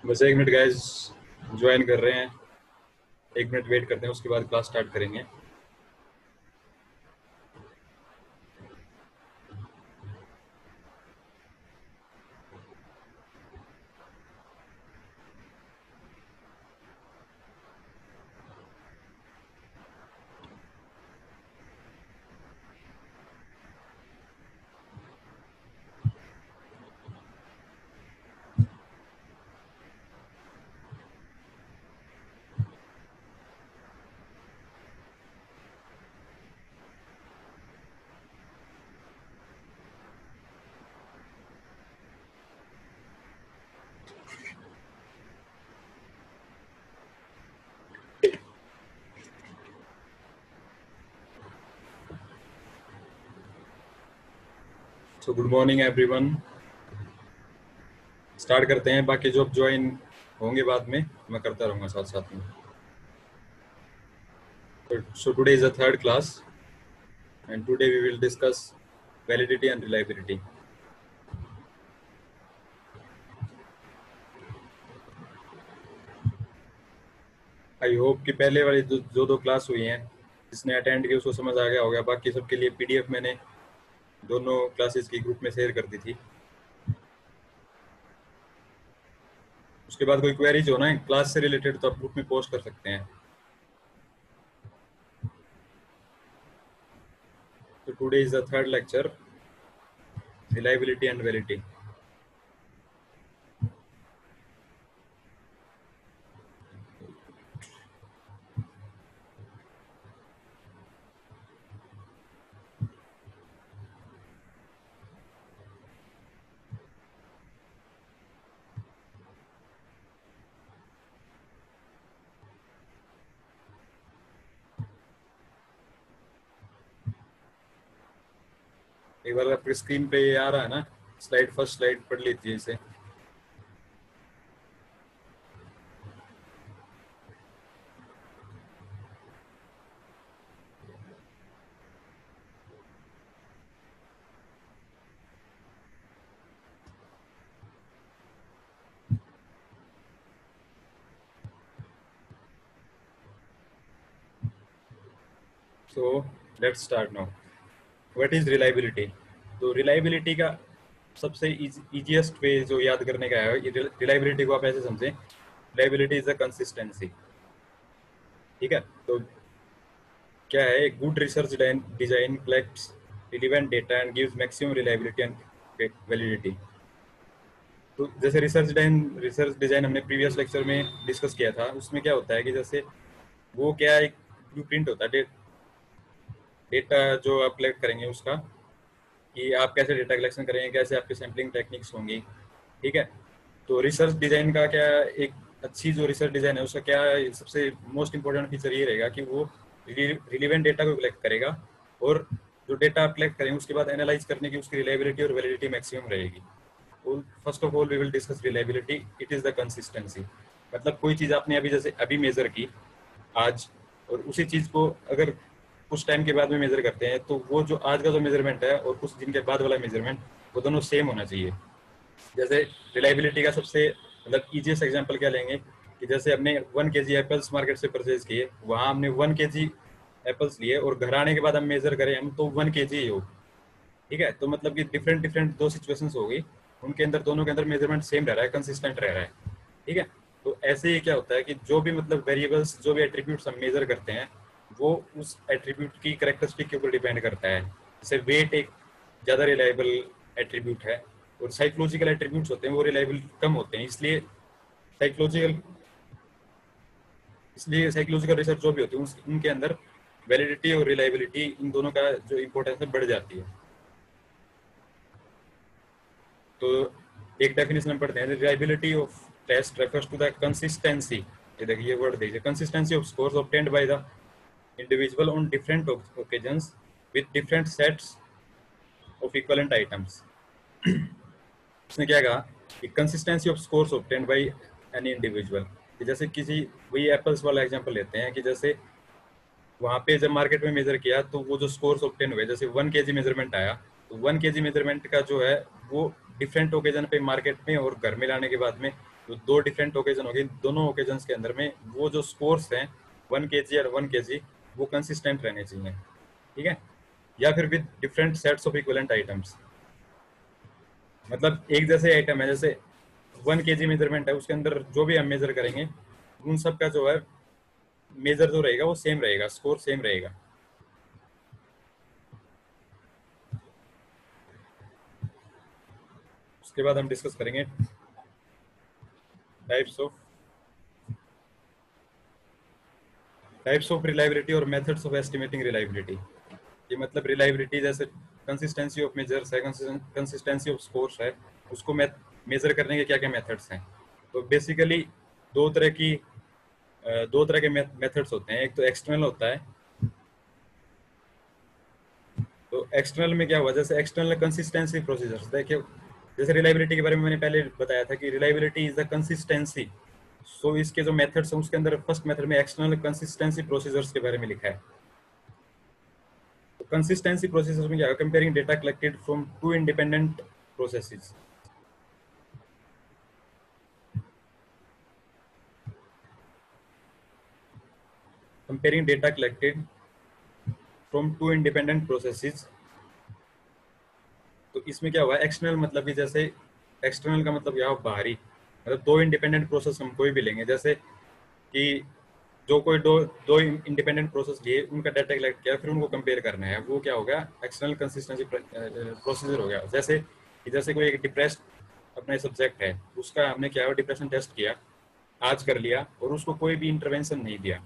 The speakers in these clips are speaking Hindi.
बस 1 मिनट गाइस ज्वाइन कर रहे हैं। 1 मिनट वेट करते हैं, उसके बाद क्लास स्टार्ट करेंगे। So good morning everyone. Start करते हैं। बाकी जो ज्वाइन होंगे बाद में मैं करता रहूँगा साथ साथ में। So today is the third class and today we will discuss validity and reliability. I hope कि पहले वाली जो दो क्लास हुई हैं जिसने अटेंड किया उसको समझ आ गया होगा। बाकी सबके लिए पीडीएफ मैंने दोनों क्लासेस की ग्रुप में शेयर कर दी थी। उसके बाद कोई क्वेरीज हो ना क्लास से रिलेटेड तो आप ग्रुप में पोस्ट कर सकते हैं। So today is the third lecture, reliability and validity. एक बार आपकी स्क्रीन पे ये आ रहा है ना, स्लाइड फर्स्ट स्लाइड पढ़ लीजिए इसे। So let's start now. What is reliability? तो रिलायबिलिटी का सबसे इजीएस्ट वे जो याद करने का है, रिलायबिलिटी को आप ऐसे समझें, रिलायबिलिटी इज अ कंसिस्टेंसी। ठीक है, तो क्या है, good research design collects relevant data and gives maximum reliability and validity. तो जैसे रिसर्च डिजाइन हमने प्रीवियस लेक्चर में डिस्कस किया था, उसमें क्या होता है कि जैसे वो क्या एक ब्लूप्रिंट होता है डेटा जो आप कलेक्ट करेंगे उसका, कि आप कैसे डेटा कलेक्शन करेंगे, कैसे आपकी सैम्पलिंग टेक्निक्स होंगी। ठीक है, तो रिसर्च डिजाइन का क्या, एक अच्छी जो रिसर्च डिजाइन है उसका क्या सबसे मोस्ट इंपॉर्टेंट फीचर ये रहेगा कि वो रिलेवेंट डेटा को कलेक्ट करेगा और जो डेटा आप कलेक्ट करेंगे उसके बाद एनालाइज करने की उसकी रिलायबिलिटी और वैलिडिटी मैक्सिमम रहेगी। First of all we will discuss reliability. It is the consistency. मतलब कोई चीज़ आपने अभी जैसे अभी मेजर की आज, और उसी चीज़ को अगर कुछ टाइम के बाद में मेजर करते हैं तो वो जो आज का जो मेजरमेंट है और कुछ दिन के बाद वाला मेजरमेंट वो दोनों सेम होना चाहिए। जैसे रिलायबिलिटी का सबसे मतलब ईजीएस्ट एग्जांपल क्या लेंगे कि जैसे हमने 1 kg एप्पल्स मार्केट से परचेज किए, वहाँ हमने 1 kg एप्पल्स लिए और घर आने के बाद हम मेजर करें हम तो 1 kg ही हो। ठीक है, तो मतलब कि डिफरेंट डिफरेंट दो सिचुएशंस हो गई, उनके अंदर दोनों के अंदर मेजरमेंट सेम रह रहा है, कंसिस्टेंट रह रहा है। ठीक है, तो ऐसे ही क्या होता है कि जो भी मतलब वेरिएबल्स जो भी एट्रीब्यूट्स हम मेजर करते हैं वो उस एट्रीब्यूट की करेक्टरिस्टिक के ऊपर डिपेंड करता है। जैसे वेट एक ज़्यादा रिलायबल एट्रीब्यूट है और साइकोलॉजिकल एट्रीब्यूट्स होते हैं वो रिलायबल कम होते हैं, इसलिए साइकोलॉजिकल रिसर्च जो भी होती है उनके अंदर वैलिडिटी और रिलायबिलिटी इन दोनों का जो इंपॉर्टेंस है बढ़ जाती है। तो एक डेफिनेशन हम पढ़ते हैं, reliability of test refers to the consistency. ये देखिए वर्ड देखिए, consistency of scores obtained by the individual on different occasions with different sets of equivalent items. उसने क्या कहा कि consistency of scores obtained by any individual, कि जैसे किसी, वही एप्पल्स वाला एग्जांपल लेते हैं कि जैसे वहाँ पे जब मार्केट में मेजर किया तो वो जो स्कोर्स ऑब्टेन हुए, जैसे 1 kg मेजरमेंट आया तो 1 kg मेजरमेंट का जो है वो डिफरेंट ओकेजन पे मार्केट में और घर में लाने के बाद में तो दो डिफरेंट ओकेजन हो गए, दोनों ओकेजन्स के अंदर में वो जो स्कोर्स हैं 1 kg और 1 kg वो कंसिस्टेंट रहने चाहिए, ठीक है। या फिर with different sets of equivalent items, मतलब एक जैसे आइटम है, जैसे 1 kg मेजरमेंट है, उसके अंदर जो भी हम मेजर करेंगे उन सब का जो है मेजर जो रहेगा वो सेम रहेगा, स्कोर सेम रहेगा। उसके बाद हम डिस्कस करेंगे टाइप्स ऑफ रिलायबिलिटी और मेथड्स ऑफ एस्टिमेटिंग रिलायबिलिटी। ये मतलब रिलायबिलिटी जैसे कंसिस्टेंसी ऑफ मेजर्स है, कंसिस्टेंसी ऑफ स्कोर्स है, उसको मेजर करने के क्या क्या मेथड्स हैं। तो बेसिकली दो तरह की दो तरह के मेथड्स होते हैं। एक तो एक्सटर्नल होता है, तो एक्सटर्नल में क्या हुआ, जैसे एक्सटर्नल कंसिस्टेंसी प्रोसीजर्स देखिए, जैसे रिलायबिलिटी के बारे में मैंने पहले बताया था कि रिलायबिलिटी इज द कंसिस्टेंसी। सो इसके जो मेथड्स हैं उसके अंदर फर्स्ट मेथड में एक्सटर्नल कंसिस्टेंसी प्रोसीजर्स के बारे में लिखा है। तो कंसिस्टेंसी प्रोसीजर्स में क्या है, comparing data collected from two independent processes. Comparing data collected from two independent processes. तो इसमें क्या हुआ, एक्सटर्नल मतलब कि जैसे एक्सटर्नल का मतलब क्या हुआ, बाहरी, मतलब दो इंडिपेंडेंट प्रोसेस हम कोई भी लेंगे, जैसे कि जो कोई दो दो इंडिपेंडेंट प्रोसेस लिए, उनका डाटा कलेक्ट किया, फिर उनको कंपेयर करना है, वो क्या हो गया, एक्सटर्नल कंसिस्टेंसी प्रोसीजर हो गया। जैसे कोई एक डिप्रेस्ड अपना सब्जेक्ट है, उसका हमने क्या हुआ, डिप्रेशन टेस्ट किया, आज कर लिया, और उसको कोई भी इंटरवेंशन नहीं दिया,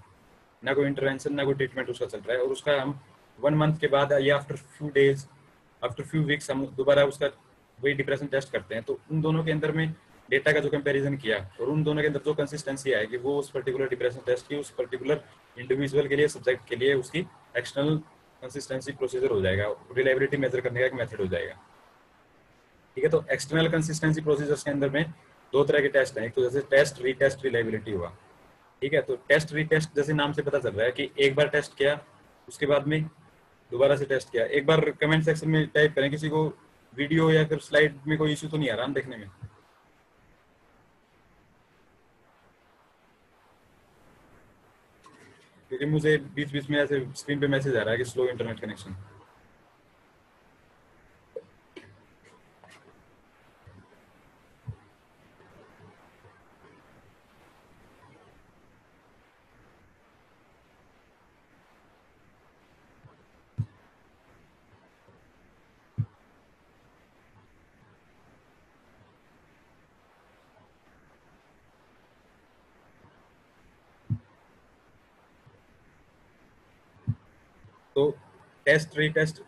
ना कोई इंटरवेंशन ना कोई ट्रीटमेंट उसका चल रहा है, और उसका हम 1 मंथ के बाद या after few days after few weeks हम दोबारा उसका वही डिप्रेशन टेस्ट करते हैं। तो उन दोनों के अंदर में डेटा का जो कंपैरिजन किया, और उन दोनों के अंदर जो कंसिस्टेंसी आएगी, वो उस पर्टिकुलर डिप्रेशन टेस्ट की उस पर्टिकुलर इंडिविजुअल के लिए, सब्जेक्ट के लिए उसकी एक्सटर्नल कंसिस्टेंसी प्रोसीजर हो जाएगा, रिलायबिलिटी मेजर करने का एक मेथड हो जाएगा, ठीक है। तो एक्सटर्नल कंसिस्टेंसी प्रोसीजर्स के अंदर में दो तरह के टेस्ट हैं, एक तो जैसे टेस्ट रीटेस्ट रिलायबिलिटी हुआ, ठीक है। तो टेस्ट रीटेस्ट जैसे नाम से पता चल रहा है कि एक बार टेस्ट किया, उसके बाद में दोबारा से टेस्ट किया। एक बार कमेंट सेक्शन में टाइप करें किसी को वीडियो या फिर स्लाइड में कोई इशू तो नहीं आ रहा हम देखने में। क्योंकि मुझे बीच बीच में ऐसे स्क्रीन पे मैसेज आ रहा है कि स्लो इंटरनेट कनेक्शन। तो टेस्ट रीटेस्ट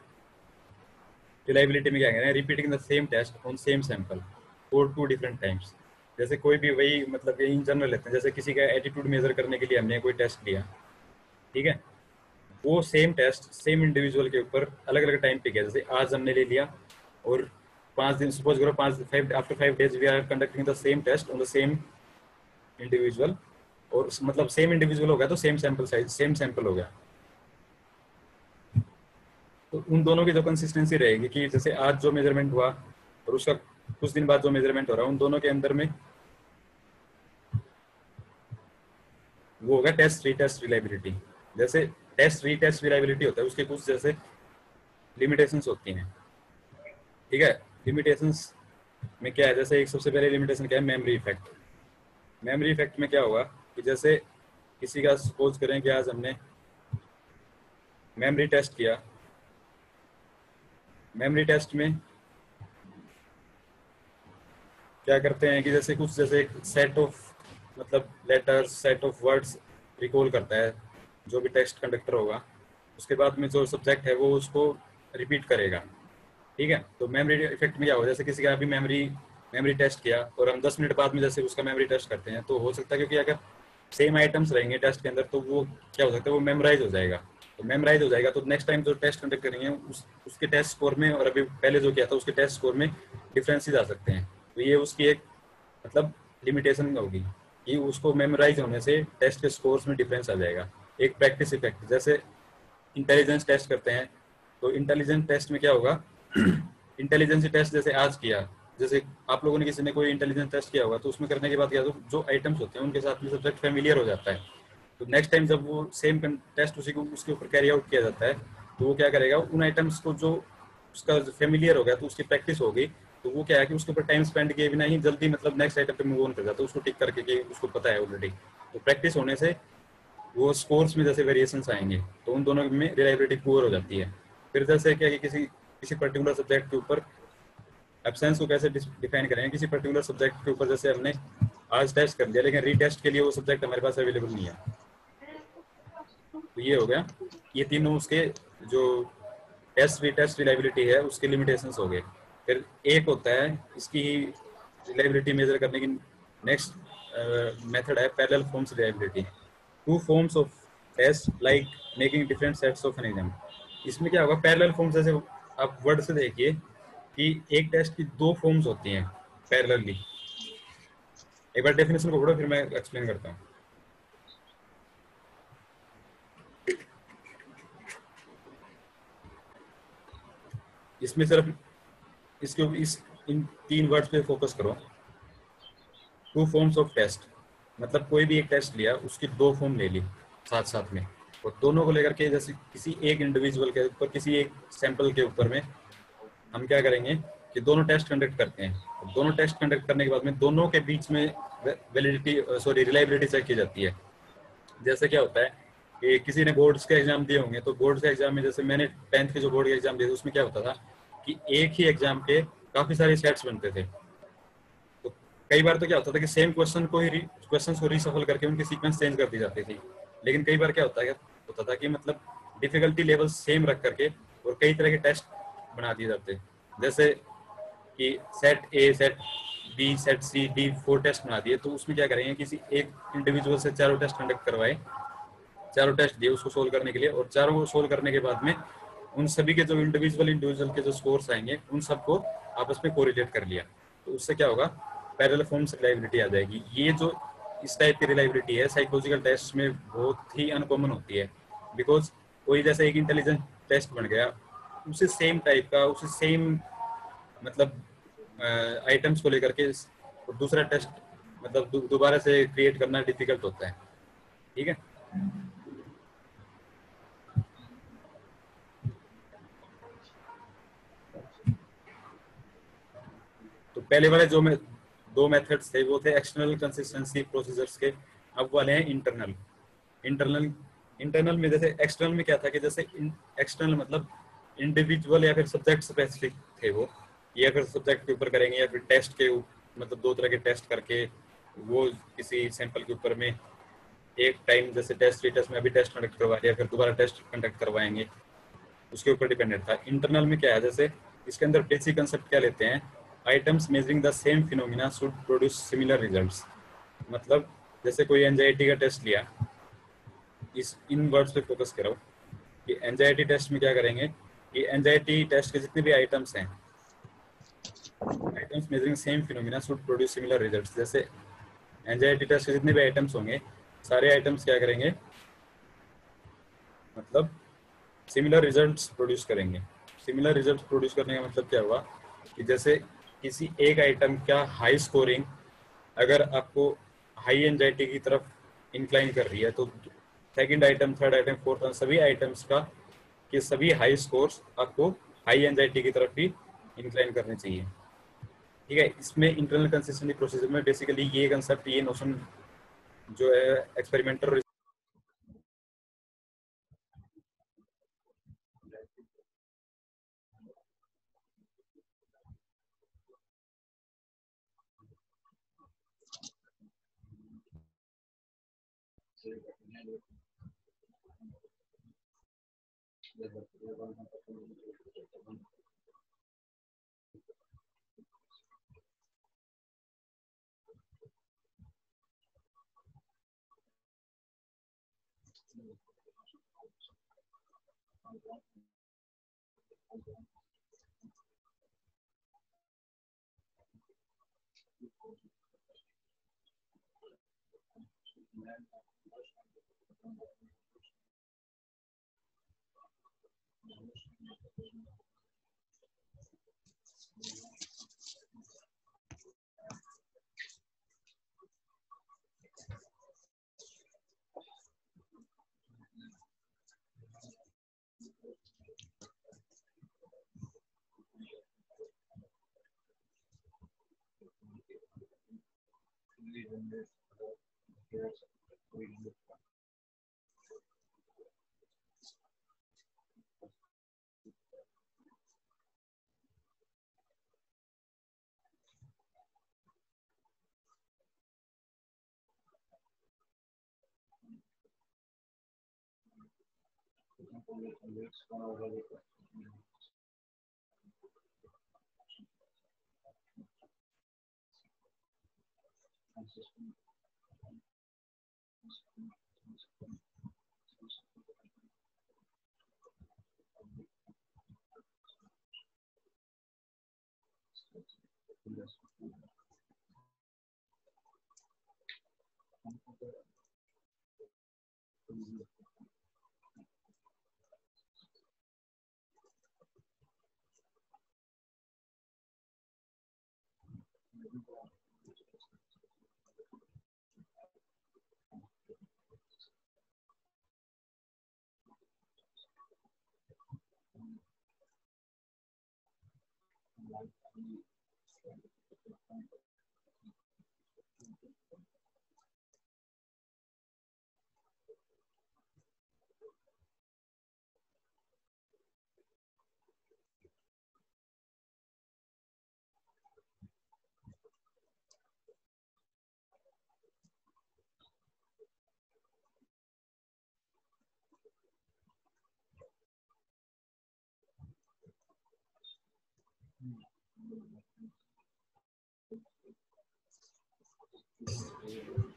रिलायबिलिटी में क्या कह रहे हैं, repeating the same test on same sample for 2 different times. जैसे कोई भी वही मतलब इन जनरल लेते हैं, जैसे किसी का एटीट्यूड मेजर करने के लिए हमने कोई टेस्ट लिया, ठीक है, वो सेम टेस्ट सेम इंडिविजुअल के ऊपर अलग अलग टाइम पे किया। जैसे आज हमने ले लिया, और 5 दिन सपोज करो, 5 after 5 days we are conducting the same test on the same individual, और मतलब सेम इंडिविजुअल हो गया तो same sample size same sample हो गया। तो उन दोनों की जो कंसिस्टेंसी रहेगी कि जैसे आज जो मेजरमेंट हुआ और उसका कुछ दिन बाद जो मेजरमेंट हो रहा है, उन दोनों के अंदर में वो होगा टेस्ट रीटेस्ट रिलायबिलिटी। जैसे टेस्ट रीटेस्ट रिलायबिलिटी होता है, उसके कुछ जैसे लिमिटेशंस होती हैं, ठीक है। लिमिटेशंस में क्या है, जैसे एक सबसे पहले लिमिटेशन क्या है, मेमोरी इफेक्ट। मेमोरी इफेक्ट में क्या होगा कि जैसे किसी का सपोज करें कि आज हमने मेमोरी टेस्ट किया, मेमोरी टेस्ट में क्या करते हैं कि जैसे कुछ जैसे एक सेट ऑफ मतलब letters, set of words recall करता है जो भी टेक्स्ट कंडक्टर होगा, उसके बाद में जो सब्जेक्ट है वो उसको रिपीट करेगा, ठीक है। तो मेमोरी इफेक्ट में क्या होगा, जैसे किसी का अभी मेमोरी मेमोरी टेस्ट किया और हम 10 मिनट बाद में जैसे उसका मेमोरी टेस्ट करते हैं, तो हो सकता है क्योंकि अगर सेम आइटम्स रहेंगे टेस्ट के अंदर, तो वो क्या हो सकता है, वो मेमोराइज हो जाएगा। तो मेमोराइज हो जाएगा तो नेक्स्ट टाइम जो टेस्ट कंडक्ट करेंगे उसके टेस्ट स्कोर में और अभी पहले जो किया था उसके टेस्ट स्कोर में डिफरेंसेस आ सकते हैं। तो ये उसकी एक मतलब लिमिटेशन होगी कि उसको मेमोराइज होने से टेस्ट के स्कोर्स में डिफरेंस आ जाएगा। एक प्रैक्टिस इफेक्ट, जैसे इंटेलिजेंस टेस्ट करते हैं, तो इंटेलिजेंस टेस्ट में क्या होगा इंटेलिजेंस टेस्ट जैसे आज किया, जैसे आप लोगों ने किसी ने कोई इंटेलिजेंस टेस्ट किया होगा, तो उसमें करने के बाद क्या, तो जो आइटम्स होते हैं उनके साथ में सब्जेक्ट फेमिलियर हो जाता है। तो नेक्स्ट टाइम जब वो सेम टेस्ट उसी को उसके ऊपर कैरी आउट किया जाता है, तो वो क्या करेगा, उन आइटम्स को जो उसका फेमिलियर हो गया तो उसकी प्रैक्टिस होगी, तो वो क्या है कि उसके ऊपर टाइम स्पेंड किए बिना ही जल्दी मतलब नेक्स्ट आइटम पे मूव ऑन कर जाता है, उसको टिक करके कि उसको पता है ऑलरेडी। तो प्रैक्टिस होने से वो स्कोर्स में जैसे वेरिएशंस आएंगे, तो उन दोनों में रिलायबिलिटी पुअर हो जाती है। फिर जैसे क्या कि किसी किसी पर्टिकुलर सब्जेक्ट के ऊपर एब्सेंस को कैसे डिफाइन करेंगे, किसी पर्टिकुलर सब्जेक्ट के ऊपर जैसे हमने आज टेस्ट कर दिया लेकिन रीटेस्ट के लिए वो सब्जेक्ट हमारे पास अवेलेबल नहीं है, तो ये हो गया। ये तीनों उसके जो टेस्ट रीटेस्ट रिलायबिलिटी है उसके लिमिटेशंस हो गए। फिर एक होता है इसकी रिलायबिलिटी मेजर करने की नेक्स्ट मेथड है parallel forms reliability. Two forms of taste like making different sets of an exam. इसमें क्या होगा, पैरेलल फॉर्म्स जैसे आप वर्ड से देखिए कि एक टेस्ट की दो फॉर्म्स होती हैं पैरेलली। एक बार डेफिनेशन को पढ़ो फिर मैं एक्सप्लेन करता हूँ। इसमें सिर्फ इसके इस इन तीन वर्ड्स पे फोकस करो। टू फॉर्म्स ऑफ टेस्ट मतलब कोई भी एक टेस्ट लिया, उसकी दो फॉर्म ले ली साथ साथ में, और दोनों को लेकर के जैसे किसी एक इंडिविजुअल के ऊपर, किसी एक सैंपल के ऊपर में हम क्या करेंगे कि दोनों टेस्ट कंडक्ट करते हैं। और दोनों टेस्ट कंडक्ट करने के बाद में दोनों के बीच में वैलिडिटी सॉरी रिलायबिलिटी चेक की जाती है। जैसे क्या होता है कि किसी ने बोर्ड्स के एग्जाम दिए होंगे, तो बोर्ड्स के एग्जाम में जैसे मैंने 10th के जो बोर्ड के एग्जाम दिए थे उसमें क्या होता था कि एक ही एग्जाम के काफी सारे सेट्स बनते थे। तो कई बार तो क्या होता था कि सेम क्वेश्चन को रीसफल करके उनकी सीक्वेंस चेंज कर दी जाती थी। लेकिन कई बार क्या होता था कि मतलब डिफिकल्टी लेवल सेम रख करके और कई तरह के टेस्ट बना दिए जाते। जैसे कि set A, set B, set C, D 4 test बना दिए, तो उसमें क्या करेंगे किसी एक इंडिविजुअल से चारों टेस्ट कंडक्ट करवाए, चारों टेस्ट दिए उसको सोल्व करने के लिए, और चारों को सोल्व करने के बाद में उन सभी के जो इंडिविजुअल के जो स्कोर्स आएंगे उन सबको आपस में कोरिलेट कर लिया, तो उससे क्या होगा, पैरेलल फॉर्म्स रिलायबिलिटी आ जाएगी। ये जो इस टाइप की रिलायबिलिटी है साइकोलॉजिकल टेस्ट में बहुत ही अनकॉमन होती है, बिकॉज कोई जैसे एक इंटेलिजेंस टेस्ट बन गया, उसी सेम टाइप का उसी सेम मतलब आइटम्स को लेकर के दूसरा टेस्ट मतलब दोबारा से क्रिएट करना डिफिकल्ट होता है। ठीक है। तो पहले वाले जो मैं दो मेथड्स थे वो थे एक्सटर्नल कंसिस्टेंसी प्रोसीजर्स के। अब वाले हैं इंटरनल। इंटरनल इंटरनल में जैसे एक्सटर्नल में क्या था कि जैसे एक्सटर्नल मतलब इंडिविजुअल या फिर सब्जेक्ट स्पेसिफिक थे वो, या फिर सब्जेक्ट के ऊपर करेंगे या फिर टेस्ट के मतलब दो तरह के टेस्ट करके वो किसी सैंपल के ऊपर में एक टाइम जैसे टेस्ट टेस्ट में अभी टेस्ट कंडक्ट करवा लिया फिर दोबारा टेस्ट कंडक्ट करवाएंगे, उसके ऊपर डिपेंडेंट था। इंटरनल में क्या है, जैसे इसके अंदर बेसिक कंसेप्ट क्या लेते हैं, items measuring the same phenomena should produce similar results. मतलब जैसे कोई एंजाइटी का टेस्ट लिया, इस इन वर्ड्स पे फोकस करो कि एंजाइटी टेस्ट में क्या करेंगे कि एंजाइटी टेस्ट के जितने भी आइटम्स हैं, items measuring same phenomena should produce similar results. जैसे एंजाइटी टेस्ट के जितने भी आइटम्स होंगे, सारे आइटम्स क्या करेंगे, मतलब सिमिलर रिजल्ट्स प्रोड्यूस करेंगे। सिमिलर रिजल्ट्स प्रोड्यूस करने का मतलब क्या हुआ कि जैसे किसी एक आइटम का हाई स्कोरिंग अगर आपको हाई एंजाइटी की तरफ इंक्लाइन कर रही है, तो second item, third item, fourth item, सभी आइटम्स का कि सभी हाई स्कोर्स आपको हाई एंजाइटी की तरफ ही इंक्लाइन करने चाहिए। ठीक है। इसमें इंटरनल कंसिस्टेंसी प्रोसीजर में बेसिकली ये कंसेप्ट, ये नोशन जो है एक्सपेरिमेंटल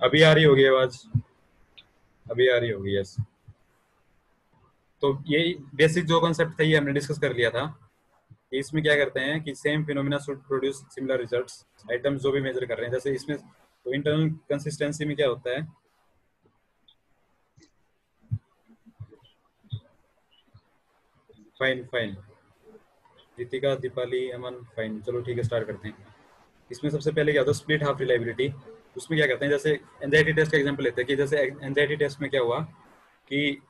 अभी आ रही होगी आवाज? अभी आ रही होगी, यस। तो ये बेसिक जो कॉन्सेप्ट था ये हमने डिस्कस कर लिया था कि इसमें क्या करते हैं कि same phenomena should produce similar results, items जो भी मेजर कर रहे हैं। जैसे इसमें तो इंटरनल कंसिस्टेंसी में क्या होता है, फाइन फाइन, रितिका, दीपाली, अमन, फाइन। चलो ठीक है, स्टार्ट करते हैं। इसमें सबसे पहले क्या होता है, स्प्लिट हाफ रिलायबिलिटी। उसमें क्या करते हैं, जैसे एंजाइटी टेस्ट का एग्जांपल लेते हैं कि जैसे एंजाइटी टेस्ट में क्या हुआ कि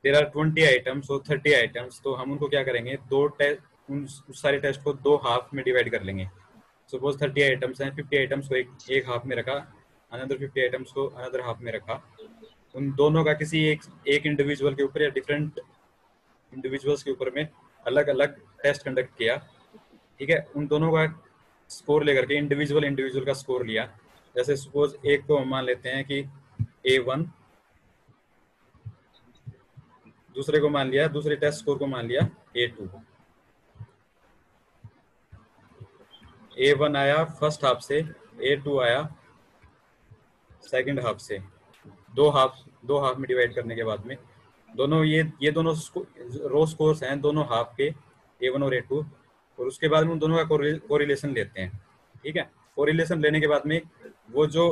देयर आर 20 आइटम्स और 30 आइटम्स, तो हम उनको क्या करेंगे, दो टेस्ट, उस सारे टेस्ट को दो हाफ में डिवाइड कर लेंगे। सपोज 30 आइटम्स हैं, 50 आइटम्स को एक हाफ में रखा, अनदर 50 आइटम्स को अनदर हाफ में रखा। उन दोनों का किसी एक इंडिविजुअल के ऊपर या डिफरेंट इंडिविजुअल्स के ऊपर में अलग अलग टेस्ट कंडक्ट किया। ठीक है, उन दोनों का स्कोर लेकर के इंडिविजुअल इंडिविजुअल का स्कोर लिया। जैसे सपोज एक को हम मान लेते हैं कि A1, दूसरे को मान लिया, दूसरे टेस्ट स्कोर को मान लिया A2। A1 आया फर्स्ट हाफ से, A2 आया सेकंड हाफ से। दो हाफ में डिवाइड करने के बाद में दोनों ये दोनों रो स्कोर्स हैं दोनों हाफ के, A1 और A2, और उसके बाद में उन दोनों का कोरिलेशन लेते हैं। ठीक है, कोरिलेशन लेने के बाद में वो जो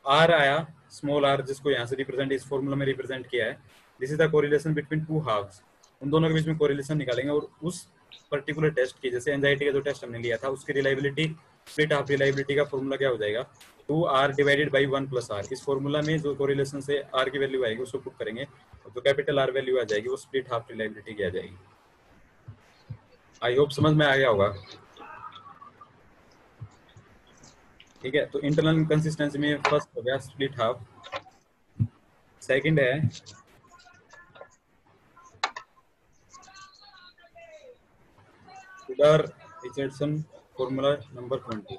R आया, स्मॉल r, जिसको यहाँ से रिप्रेजेंट इस फॉर्मूला में रिप्रेजेंट किया है, this is the correlation between two halves. उन दोनों के बीच में कोरिलेशन निकालेंगे और उस पर्टिकुलर टेस्ट की, जैसे एंजाइटी का जो टेस्ट हमने लिया था, उसकी रिलायबिलिटी, स्प्लिट हाफ रिलायबिलिटी का फॉर्मूला क्या हो जाएगा, 2r डिवाइडेड बाई 1 + r। इस फॉर्मूला में जो कोरिलेशन से r की वैल्यू आएगी उसको पुट करेंगे, तो कैपिटल R वैल्यू आ जाएगी, वो स्प्लिट हाफ रिलायबिलिटी की आ जाएगी। आई होप समझ में आ गया होगा। ठीक है, तो इंटरनल कंसिस्टेंसी में फर्स्ट हो गया स्प्लिट हाफ, सेकंड है शुडर रिचर्डसन फॉर्मूला नंबर 20।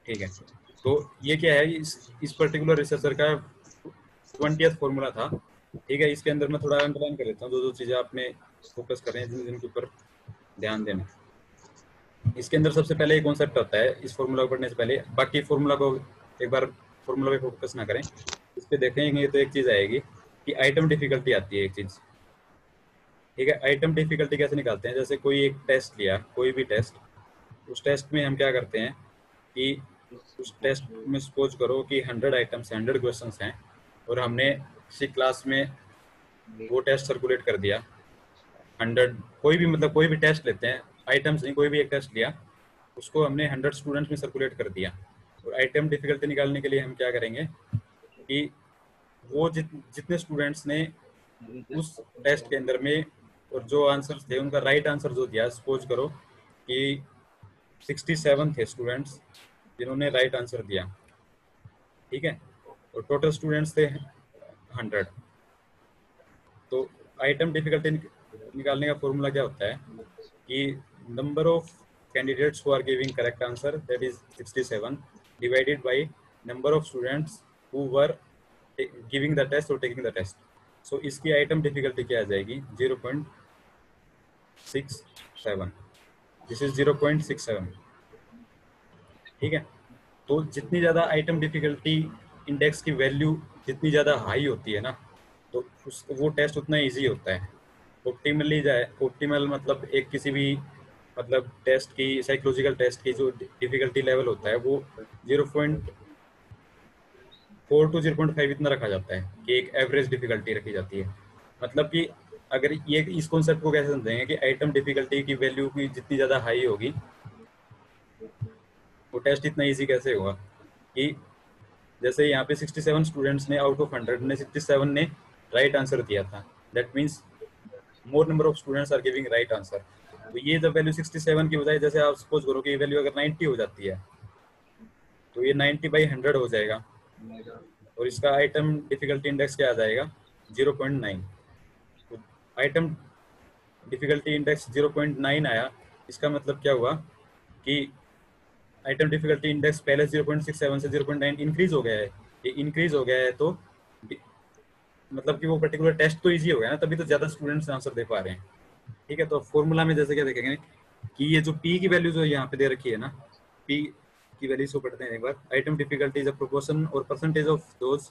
ठीक है, तो ये क्या है, इस पर्टिकुलर रिसर्चर का 20th फॉर्मूला था। ठीक है, इसके अंदर मैं थोड़ा अंडरलाइन कर लेता हूँ, जो चीज़ें आपने फोकस कर रहे हैं, जिनके ऊपर ध्यान देना। इसके अंदर सबसे पहले एक कॉन्सेप्ट होता है, इस फॉर्मूला को पढ़ने से पहले बाकी फॉर्मूला को एक बार फॉर्मूला पे फोकस ना करें, इस पे देखेंगे तो एक चीज़ आएगी कि आइटम डिफिकल्टी आती है एक चीज़। ठीक है, आइटम डिफिकल्टी कैसे निकालते हैं, जैसे कोई एक टेस्ट लिया, कोई भी टेस्ट, उस टेस्ट में हम क्या करते हैं कि उस टेस्ट में सपोज करो कि 100 आइटम्स, 100 क्वेश्चन हैं, और हमने किसी क्लास में वो टेस्ट सर्कुलेट कर दिया 100, कोई भी मतलब कोई भी टेस्ट लेते हैं, आइटम्स नहीं, कोई भी एक टेस्ट लिया, उसको हमने 100 स्टूडेंट्स में सर्कुलेट कर दिया। और आइटम डिफिकल्टी निकालने के लिए हम क्या करेंगे कि वो जितने स्टूडेंट्स ने उस टेस्ट के अंदर में और जो आंसर्स थे उनका राइट आंसर जो दिया, सपोज करो कि 67 थे स्टूडेंट्स, जिन्होंने राइट आंसर दिया, ठीक है, और टोटल स्टूडेंट्स थे 100। तो आइटम डिफिकल्टी निकालने का फॉर्मूला क्या होता है कि number of candidates who are giving correct answer that is 67 divided by number of students who were giving the test और टेकिंग द टेस्ट। सो इसकी आइटम डिफिकल्टी क्या आ जाएगी 0.67, दिस इज 0.67, ठीक है। तो जितनी ज़्यादा आइटम डिफिकल्टी इंडेक्स की वैल्यू जितनी ज़्यादा हाई होती है ना, तो वो टेस्ट उतना इजी होता है। ऑप्टिमली जाए, ऑप्टिमल मतलब एक किसी भी मतलब टेस्ट की, साइकोलॉजिकल टेस्ट की जो डिफिकल्टी लेवल होता है वो 0.4 टू 0.5 इतना रखा जाता है कि एक एवरेज डिफिकल्टी रखी जाती है। मतलब कि अगर ये इस कॉन्सेप्ट को कैसे समझेंगे कि आइटम डिफिकल्टी की वैल्यू की जितनी ज़्यादा हाई होगी वो टेस्ट इतना ईजी कैसे होगा कि जैसे यहाँ पे 67 स्टूडेंट्स ने आउट ऑफ 100 ने 67 ने राइट आंसर दिया था, that means more number of students are giving right answer. तो ये जब वैल्यू 67 की बजाय जैसे आप सपोज करो कि ये वैल्यू अगर 90 हो जाती है तो ये 90/100 हो जाएगा और इसका आइटम डिफिकल्टी इंडेक्स क्या आ जाएगा 0.9। तो आइटम डिफिकल्टी इंडेक्स 0.9 आया, इसका मतलब क्या हुआ कि आइटम डिफिकल्टी इंडेक्स पहले 0.67 से 0.9 इंक्रीज हो गया है। ये इंक्रीज हो गया है तो मतलब कि वो पर्टिकुलर टेस्ट तो इजी हो गया ना, तभी तो ज़्यादा स्टूडेंट्स आंसर दे पा रहे हैं, ठीक है। तो फॉर्मूला में जैसे क्या देखेंगे कि ये जो पी की वैल्यू जो यहाँ पे दे रखी है ना, पी की वैल्यू को पढ़ते हैं एक बार। Item difficulty is a proportion और percentage of those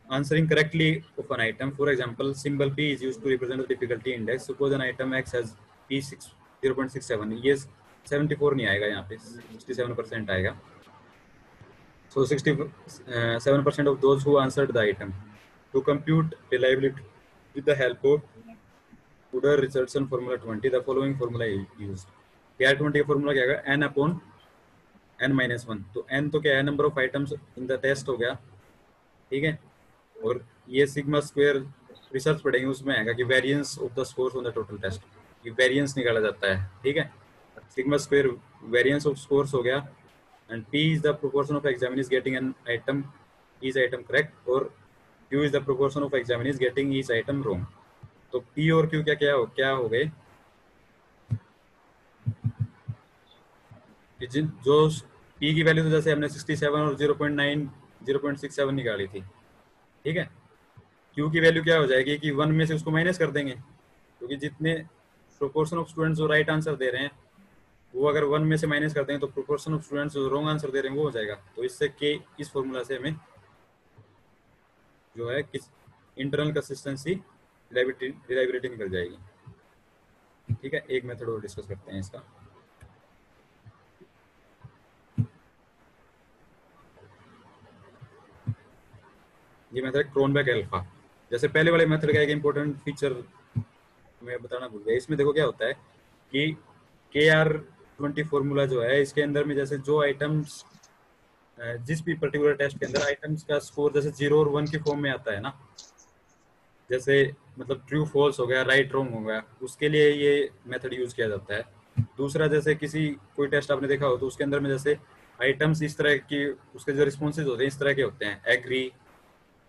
answering correctly of an item. For example, symbol P is used to represent the difficulty index. Suppose an item X has P6 0.67, ये 74 नहीं आएगा, यहाँ पे 67% आएगा। So 67% of those who answered the item. To compute reliability with the help of Tudor Richardson formula 20, the following formula is used. PR20 का formula क्या है? n upon n-1। तो n तो क्या है, number of items in the test हो गया, ठीक है। और ये सिग्मा स्क्वायर रिसर्च पढ़ेंगे उसमें आएगा कि variance of the scores on the total test, ये वेरिएंस निकाला जाता है, ठीक है। Sigma square variance of scores हो गया and p is the proportion of examiners getting an item, each item correct, और q is the proportion of examiners getting each item wrong. तो p और q क्या हो गए कि जिन जो p की वैल्यू तो जैसे हमने 67 और 0.9 0.67 निकाली थी, ठीक है। q की वैल्यू क्या हो जाएगी कि 1 में से उसको माइनस कर देंगे, क्योंकि जितने प्रोपोर्शन ऑफ स्टूडेंट्स जो राइट आंसर दे रहे हैं वो अगर 1 में से माइनस कर देंगे तो प्रोपोर्शन ऑफ स्टूडेंट्स जो रॉन्ग आंसर दे रहे हैं वो हो जाएगा। तो इससे के इस फॉर्मूला से हमें जो है किस इंटरनल कंसिस्टेंसी रिलायबिलिटी निकल जाएगी, ठीक है। एक मेथड और डिस्कस करते हैं इसका। ये मेथड है क्रोनबेक अल्फा। जैसे पहले वाले मेथड का एक इंपॉर्टेंट फीचर मैं बताना भूल गया, इसमें देखो क्या होता है कि KR20 फॉर्मूला जो है इसके अंदर में जैसे जो आइटम्स जिस भी पर्टिकुलर टेस्ट के अंदर आइटम्स का स्कोर जैसे 0 और 1 की फॉर्म में आता है ना, जैसे मतलब ट्रू फॉल्स हो गया, राइट रॉन्ग हो गया, उसके लिए ये मेथड यूज किया जाता है। दूसरा जैसे किसी कोई टेस्ट आपने देखा हो तो उसके अंदर में जैसे आइटम्स इस तरह की उसके जो रिस्पॉन्सेज होते हैं इस तरह के होते हैं, agree,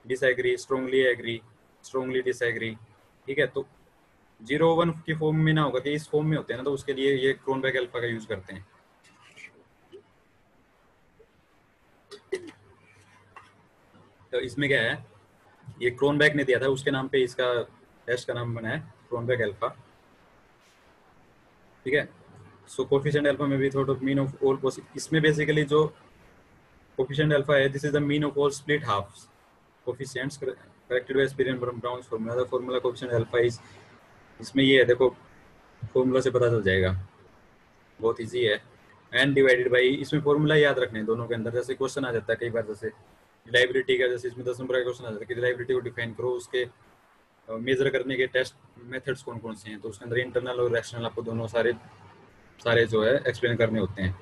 disagree, strongly agree, strongly disagree, ठीक है। तो 0-1 की फॉर्म में ना होगा कि इस फॉर्म में होते हैं ना, तो उसके लिए ये क्रोनबेक अल्फा का यूज करते हैं। तो इसमें क्या है, ये क्रोनबेक ने दिया था, उसके नाम पे इसका टेस्ट का नाम बना है क्रोनबेक अल्फा, ठीक है। सो कोफिशिएंट अल्फा में भी थोड़ा मीन ऑफ ऑल इसमें बेसिकली जो कोफिशिएंट अल्फा है this is the mean of all split halves coefficients corrected by Spearman Brown's formula. The formula coefficient alpha is, इसमें ये है देखो फॉर्मूला से पता चल जाएगा, बहुत इजी है। एन डिवाइडेड बाई, इसमें फॉर्मूला याद रखने दोनों के अंदर, जैसे क्वेश्चन आ जाता है कई बार जैसे रिलायबिलिटी का, जैसे इसमें 10 नंबर का क्वेश्चन आ जाता है कि रिलायबिलिटी को डिफाइन करो, उसके मेजर करने के टेस्ट मेथड्स कौन कौन से हैं, तो उसके अंदर इंटरनल और एक्सटर्नल आपको दोनों सारे जो है एक्सप्लेन करने होते हैं।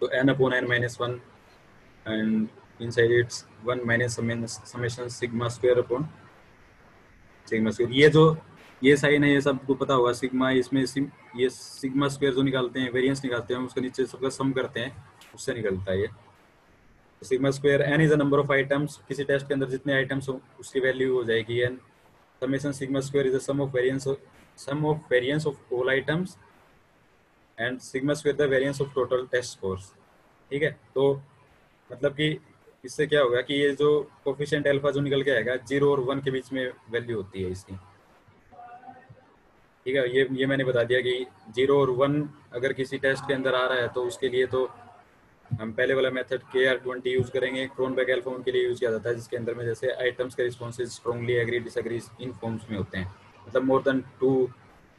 तो n/n-1 and inside it's 1 minus summation sigma square upon sigma square. ये जो ये साइन है, ये सबको पता होगा, सिग्मा, इसमें ये सिग्मा स्क्वायर जो निकालते हैं, वेरिएंस निकालते हैं, उसके नीचे सबका सम करते हैं, उससे निकलता है ये sigma square. N is a number of items, किसी टेस्ट के अंदर जितने आइटम्स हो उसकी वैल्यू हो जाएगी N. Summation sigma square is the sum of variance of all items and sigma square the variance of total test scores. ठीक है, तो मतलब कि इससे क्या होगा कि ये जो कोफिशिएंट अल्फा जो निकल के आएगा, 0 और 1 के बीच में वैल्यू होती है इसकी। ठीक है, ये मैंने बता दिया कि 0 और 1 अगर किसी टेस्ट के अंदर आ रहा है तो उसके लिए तो हम पहले वाला मेथड KR20 यूज करेंगे। क्रोनबेक अल्फा उनके लिए यूज किया जाता है जिसके अंदर में जैसे आइटम्स के रिस्पॉन्सेज स्ट्रांगली एग्री डिसएग्री इन फॉर्म्स में होते हैं, मतलब मोर देन 2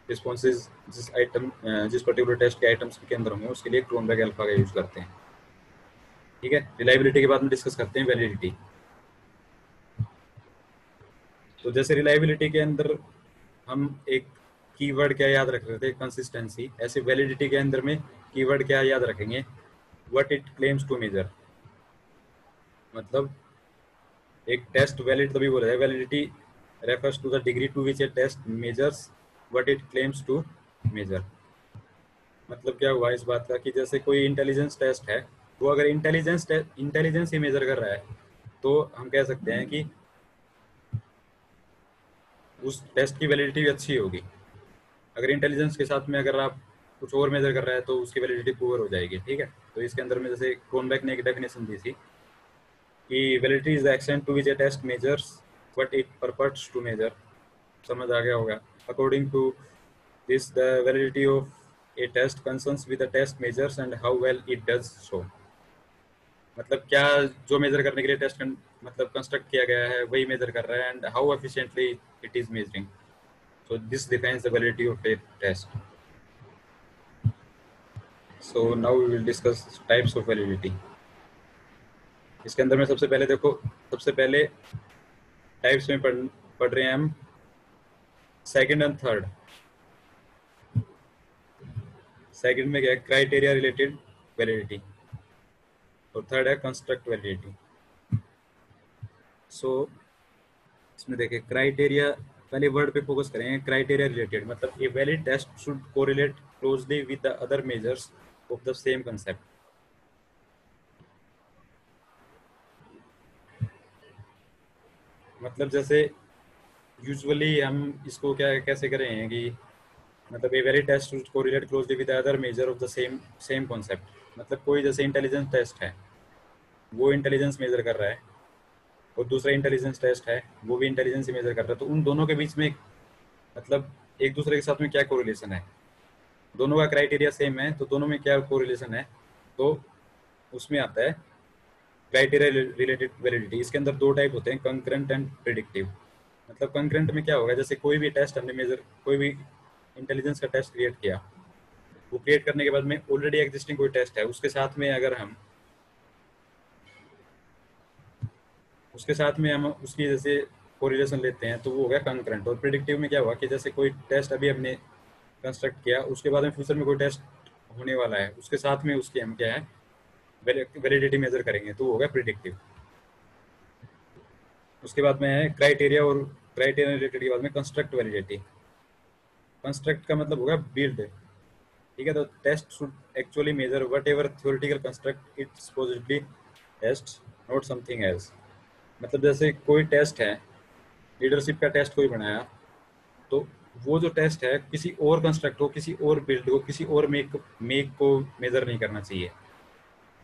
रिस्पॉन्सेज जिस पर्टिकुलर टेस्ट के आइटम्स के अंदर होंगे उसके लिए क्रोनबेक अल्फा का यूज करते हैं। ठीक है, रिलायबिलिटी के बाद में डिस्कस करते हैं वैलिडिटी। तो जैसे रिलायबिलिटी के अंदर हम एक कीवर्ड क्या याद रख रहे थे, कंसिस्टेंसी, ऐसे वैलिडिटी के अंदर में कीवर्ड क्या याद रखेंगे, what it claims to measure. मतलब एक टेस्ट वैलिड तभी बोला जाए, validity refers to the degree to which a test measures what it claims to measure. मतलब क्या हुआ इस बात का कि जैसे कोई इंटेलिजेंस टेस्ट है, वो अगर इंटेलिजेंस ही मेजर कर रहा है तो हम कह सकते हैं कि उस टेस्ट की वैलिडिटी भी अच्छी होगी। अगर इंटेलिजेंस के साथ में अगर आप कुछ और मेजर कर रहा है तो उसकी वैलिडिटी पुअर हो जाएगी। ठीक है, तो इसके अंदर में जैसे क्रोनबेक ने एक डेफिनेशन दी थी कि validity is the extent to which a test measures what it purports to measure. समझ आ गया होगा। According to this the validity of a test concerns with the test measures and how well it does so. मतलब क्या जो मेजर करने के लिए टेस्ट मतलब कंस्ट्रक्ट किया गया है वही मेजर कर रहा है and how efficiently it is measuring. So this defines the validity of a test. So now we will discuss types of validity. इसके अंदर में सबसे पहले देखो, सबसे पहले टाइप्स में पढ़ रहे हैं हम सेकंड एंड थर्ड। सेकंड में क्या है, क्राइटेरिया रिलेटेड वैलिडिटी, और थर्ड है कंस्ट्रक्ट वैलिडिटी। सो इसमें देखें क्राइटेरिया, पहले वर्ड पे फोकस करेंगे। क्राइटेरिया रिलेटेड मतलब a valid test should correlate closely with the other measures of the same concept. मतलब जैसे यूजुअली हम इसको क्या कैसे करें हैं कि मतलब a valid test should correlate closely with other measure of the same concept. मतलब कोई जैसे इंटेलिजेंस टेस्ट है, वो इंटेलिजेंस मेजर कर रहा है, और दूसरा इंटेलिजेंस टेस्ट है, वो भी इंटेलिजेंस ही मेजर कर रहा है, तो उन दोनों के बीच में मतलब एक दूसरे के साथ में क्या कोरिलेशन है, दोनों का क्राइटेरिया सेम है तो दोनों में क्या कोरिलेशन है, तो उसमें आता है क्राइटेरिया रिलेटेड वैलिडिटी। इसके अंदर दो टाइप होते हैं, कंकरेंट एंड प्रेडिक्टिव। मतलब कंकरेंट में क्या होगा, जैसे कोई भी टेस्ट हमने मेजर, कोई भी इंटेलिजेंस का टेस्ट क्रिएट किया, वो क्रिएट करने के बाद में ऑलरेडी एग्जिस्टिंग कोई टेस्ट है उसके साथ में अगर हम उसकी जैसे कोरिलेशन लेते हैं तो वो हो गया कंकरेंट। और प्रेडिक्टिव में क्या हुआ कि जैसे कोई टेस्ट अभी हमने कंस्ट्रक्ट किया, उसके बाद में फ्यूचर में कोई टेस्ट होने वाला है, उसके साथ में उसकी हम क्या है वैलिडिटी मेजर करेंगे, तो वो होगा प्रेडिक्टिव। उसके बाद में है क्राइटेरिया, और क्राइटेरिया रिलेटेड के बाद में कंस्ट्रक्ट वैलिडिटी। कंस्ट्रक्ट का मतलब होगा बिल्ड। ठीक है, तो test should actually measure whatever theoretical construct it supposedly test, not something else. मतलब जैसे कोई टेस्ट है, लीडरशिप का टेस्ट कोई बनाया, तो वो जो टेस्ट है किसी और कंस्ट्रक्ट को, किसी और बिल्ड को, किसी और मेक को मेजर नहीं करना चाहिए।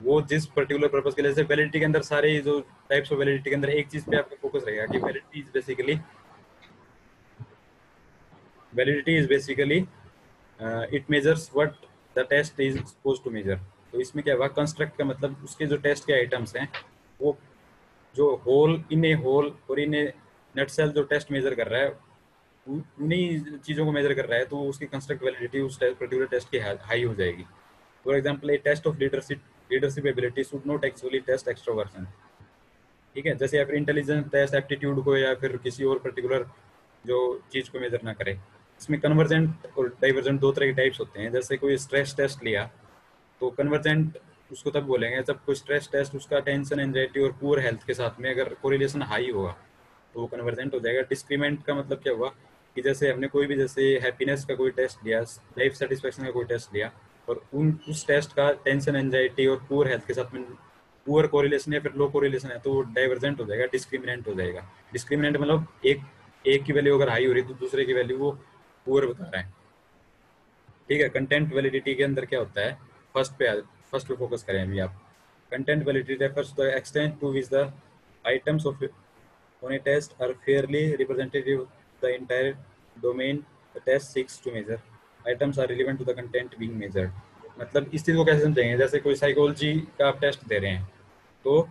वो जिस पर्टिकुलर पर्पस के लिए, जैसे वैलिडिटी के अंदर सारे जो टाइप्स ऑफ वैलिडिटी के अंदर एक चीज पे आपका फोकस रहेगा कि validity is basically it measures what the test is suppose to measure. तो इसमें क्या हुआ, कंस्ट्रक्ट का मतलब उसके जो टेस्ट के आइटम्स हैं वो जो होल और इन ए नटसेल जो टेस्ट मेजर कर रहा है उन्हीं चीज़ों को मेजर कर रहा है, तो उसकी कंस्ट्रक्ट वैलिडिटी उस पर्टिकुलर टेस्ट की हाई हो जाएगी। For example a test of leadership ability should not actually test extroversion. ठीक है, जैसे फिर इंटेलिजेंस टेस्ट एप्टीट्यूड को या फिर किसी और पर्टिकुलर जो चीज़ को मेजर ना करे। इसमें कन्वर्जेंट और डाइवर्जेंट दो तरह के टाइप्स होते हैं। जैसे कोई स्ट्रेस टेस्ट लिया तो कन्वर्जेंट उसको तब बोलेंगे जब कोई स्ट्रेस टेस्ट उसका टेंशन, एंजाइटी और पुअर हेल्थ के साथ में अगर कोरिलेशन हाई होगा तो वो कन्वर्जेंट हो जाएगा। डिस्क्रीमेंट का मतलब क्या हुआ कि जैसे हमने कोई भी जैसे हैप्पीनेस का कोई टेस्ट लिया, लाइफ सेटिस्फेक्शन का कोई टेस्ट लिया, और उस टेस्ट का टेंशन एंजाइटी और पुअर हेल्थ के साथ में पुअर कोरिलेशन या फिर लो कोरिलेशन है, तो वो डाइवर्जेंट हो जाएगा, डिस्क्रिमिनेंट हो जाएगा। डिस्क्रिमिनेंट मतलब एक की वैल्यू अगर हाई हो रही है तो दूसरे की वैल्यू वो पुअर बता रहा है। ठीक है। कंटेंट वैलिडिटी के अंदर क्या होता है, फर्स्ट पे फोकस करें अभी आप। Content validity refers to the extent to which the items of on a test are fairly representative of the entire domain the test seeks to measure. Items are relevant to the content being measured. मतलब इस चीज को कैसे समझेंगे, जैसे कोई साइकोलॉजी का आप टेस्ट दे रहे हैं, तो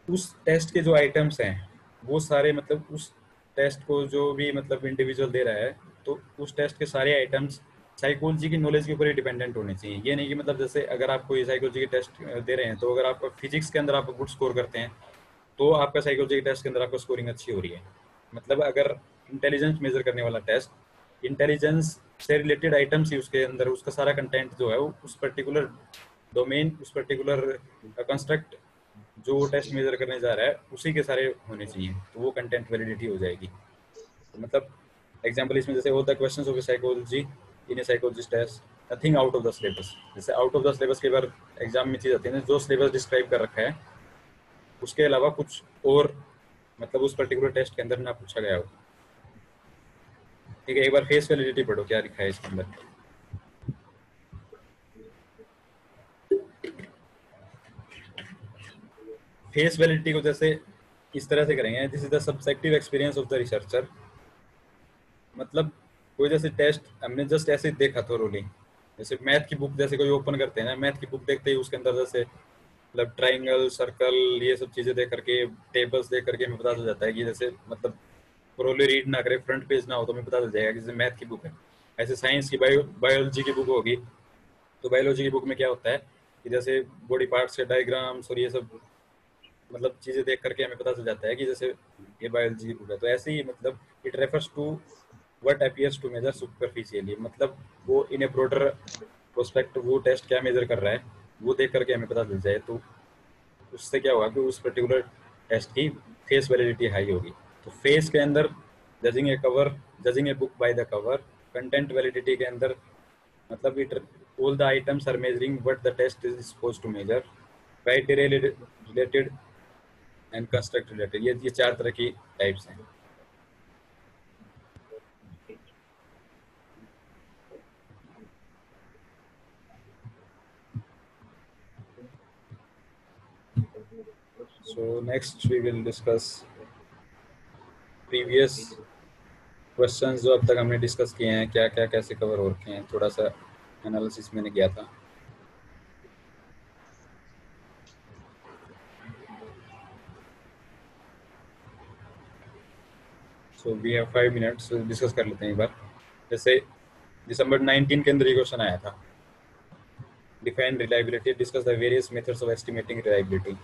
उस टेस्ट के जो आइटम्स हैं वो सारे, मतलब उस टेस्ट को जो भी मतलब इंडिविजुअल दे रहा है, तो उस टेस्ट के सारे आइटम्स साइकोलॉजी की नॉलेज के ऊपर ही डिपेंडेंट होने चाहिए। ये नहीं कि मतलब जैसे अगर आप कोई साइकोलॉजी के टेस्ट दे रहे हैं, तो अगर आप फिजिक्स के अंदर आप गुड स्कोर करते हैं तो आपका साइकोलॉजी टेस्ट के अंदर आपका स्कोरिंग अच्छी हो रही है। मतलब अगर इंटेलिजेंस मेजर करने वाला टेस्ट, इंटेलिजेंस से रिलेटेड आइटम्स ही उसके अंदर, उसका सारा कंटेंट जो है वो उस पर्टिकुलर डोमेन, उस पर्टिकुलर कंस्ट्रक्ट जो वो टेस्ट मेजर करने जा रहा है उसी के सारे होने चाहिए, तो वो कंटेंट वैलिडिटी हो जाएगी। तो मतलब एग्जांपल इसमें जैसे all the questions of psychology in a psychologist test nothing out of the syllabus. जैसे आउट ऑफ द सिलेबस के बार एग्जाम में चीज आती है जो सिलेबस डिस्क्राइब कर रखा है उसके अलावा कुछ और, मतलब उस पर्टिकुलर टेस्ट के अंदर ना पूछा गया हो। ठीक है, एक बार फेस वैलिडिटी पढ़ो क्या लिखा है इसके अंदर। फेस वैलिडिटी को जैसे इस तरह से करेंगे, this is the subjective experience of the researcher. मतलब कोई जैसे टेस्ट हमने जस्ट ऐसे देखा थोरोली, जैसे मैथ की बुक जैसे कोई ओपन करते हैं ना, मैथ की बुक देखते ही उसके अंदर जैसे मतलब ट्राइंगल, सर्कल, ये सब चीजें देख करके, टेबल्स देख करके हमें पता चल जाता है कि जैसे मतलब प्रोली रीड ना करे, फ्रंट पेज ना हो, तो हमें पता चल जाएगा कि जैसे मैथ की बुक है। ऐसे साइंस की बायोलॉजी की बुक होगी, तो बायोलॉजी की बुक में क्या होता है कि जैसे बॉडी पार्ट्स के डायग्राम्स और ये सब मतलब चीजें देख करके हमें पता चल जाता है कि जैसे ये बायोलॉजी की बुक है। तो ऐसे ही मतलब it refers to what appears to measure superficially, मतलब वो इन ए ब्रॉडर प्रोस्पेक्ट वो टेस्ट क्या मेजर कर रहा है वो देख करके हमें पता चल जाए, तो उससे क्या होगा कि उस पर्टिकुलर टेस्ट की फेस वैलिडिटी हाई होगी। तो फेस के अंदर judging a book by the cover. Content validity के अंदर मतलब it all the items are measuring what the test is supposed to measure. Criteria related and construct related, ये चार तरह की टाइप्स हैं। So next we will discuss previous questions जो अब तक हमने डिस्कस किए हैं, क्या क्या कैसे कवर हो रखे हैं, थोड़ा सा एनालिसिस मैंने किया था। So we have 5 minutes, discuss कर लेते हैं एक बार। जैसे दिसंबर 19 के अंदर ये क्वेश्चन आया था, define reliability, discuss the various methods of estimating reliability.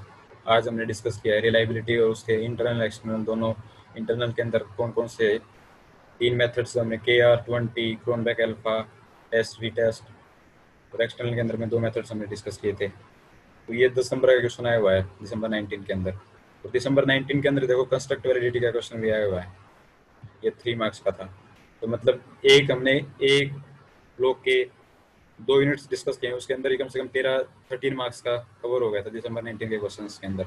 आज हमने डिस्कस किया है रिलायबिलिटी और उसके इंटरनल एक्सटर्नल दोनों। इंटरनल के अंदर कौन कौन से 3 मेथड्स हमने KR20, Cronbach alpha test, v test, और एक्सटर्नल के अंदर में 2 मेथड्स हमने डिस्कस किए थे। तो ये दिसंबर का क्वेश्चन आया हुआ है दिसंबर 19 के अंदर। तो दिसंबर 19 के अंदर देखो कंस्ट्रक्ट वैलिडिटी का क्वेश्चन भी आया हुआ है, ये 3 मार्क्स का था। तो मतलब हमने एक ब्लॉक के 2 यूनिट्स डिस्कस किए, उसके अंदर ही कम से कम 13 मार्क्स का कवर हो गया था दिसंबर 19 के क्वेश्चन के अंदर।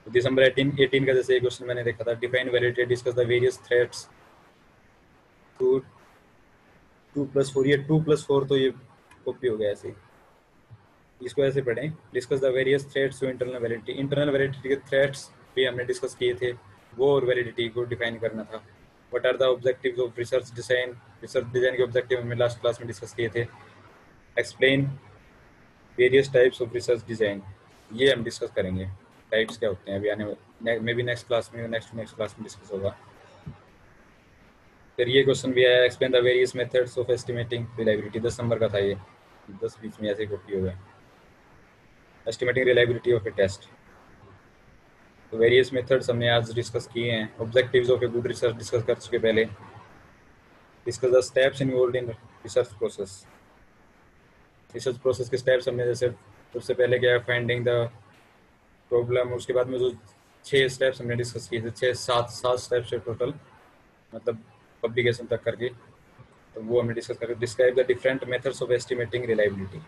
तो दिसंबर 18 का जैसे एक क्वेश्चन मैंने देखा था, define validity, discuss the various threats to 2+4। ये 2+4 तो ये कॉपी हो गया ऐसे ही, इसको ऐसे पढ़ें, discuss the various threats to internal validity. Internal validity के थ्रेड्स भी हमने डिस्कस किए थे, वो और वैलिडिटी को डिफाइन करना था। What are the objectives of research design, research design के ऑब्जेक्टिव हमने लास्ट क्लास में डिस्कस किए थे। Explain various types of research design, ये हम डिस्कस करेंगे, टाइप्स क्या होते हैं अभी आने में भी नेक्स्ट क्लास में, नेक्स्ट क्लास में डिस्कस होगा। फिर ये क्वेश्चन भी आया, explain the various methods of estimating reliability, 10 number का था ये, 10 बीच में ऐसे कॉपी हो गया। Estimating reliability of a test, तो वेरियस मेथड्स हमने आज डिस्कस किए हैं। Objectives of a good research discuss कर चुके पहले। Discuss the steps involved in research process, research process के स्टेप्स हमने जैसे सबसे पहले क्या है, फाइंडिंग द प्रॉब्लम, उसके बाद में जो 6 स्टेप्स हमने डिस्कस किए थे, 7 स्टेप्स है टोटल, मतलब पब्लिकेशन तक करके, तो वो हमें डिस्कस करें। Describe the different methods of estimating reliability,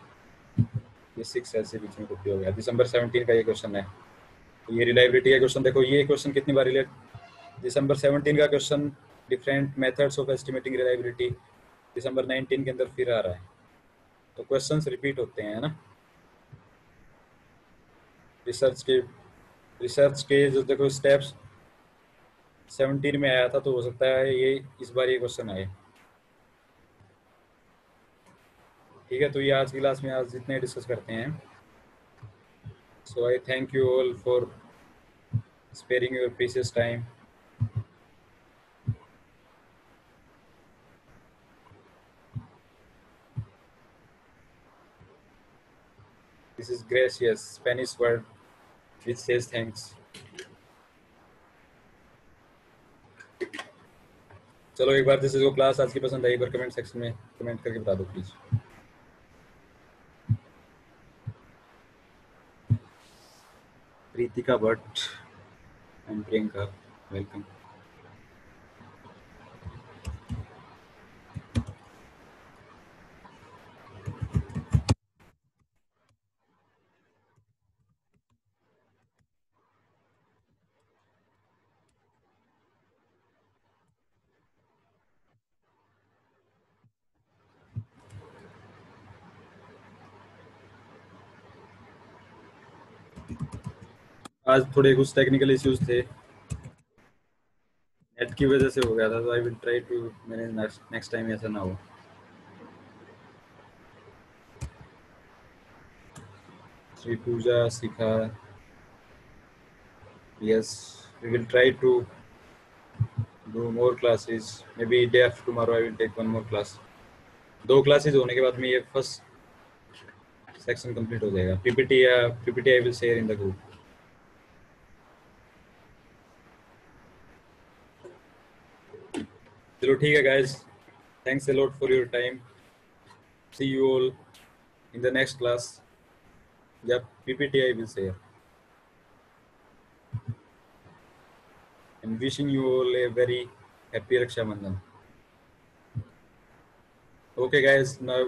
ये 6 ऐसे बीच में कॉपी हो गया। दिसंबर 17 का ये क्वेश्चन है। तो ये रिलायबिलिटी का क्वेश्चन देखो, ये क्वेश्चन कितनी बार रिलेट, दिसंबर 17 का question different methods of estimating reliability दिसंबर 19 के अंदर फिर आ रहा है। तो क्वेश्चंस रिपीट होते हैं ना। रिसर्च के जो देखो स्टेप्स 17 में आया था, तो हो सकता है ये इस बार ये क्वेश्चन आए। ठीक है, तो ये आज की क्लास में आज जितने डिस्कस करते हैं। So I thank you all for sparing your precious time. This is gracias, Spanish word which says thanks. चलो एक बार जिसको क्लास आज की पसंद आई, एक बार कमेंट सेक्शन में कमेंट करके बता दो please. Preetika Bhatt and Priyanka, welcome. आज थोड़े कुछ टेक्निकल इश्यूज थे, नेट की वजह से हो गया था, तो I will try to manage next time ऐसा ना हो। Shri Pooja Shikha, yes, we will try to do more classes, maybe day after tomorrow I will take one more class। 2 classes होने के बाद में ये फर्स्ट सेक्शन कंप्लीट हो जाएगा। PPT I will share in the group. चलो ठीक है guys, thanks a lot for your time, see you all in the next class. या PPT I will share, and wishing you all a very happy Raksha Bandhan। Okay guys, now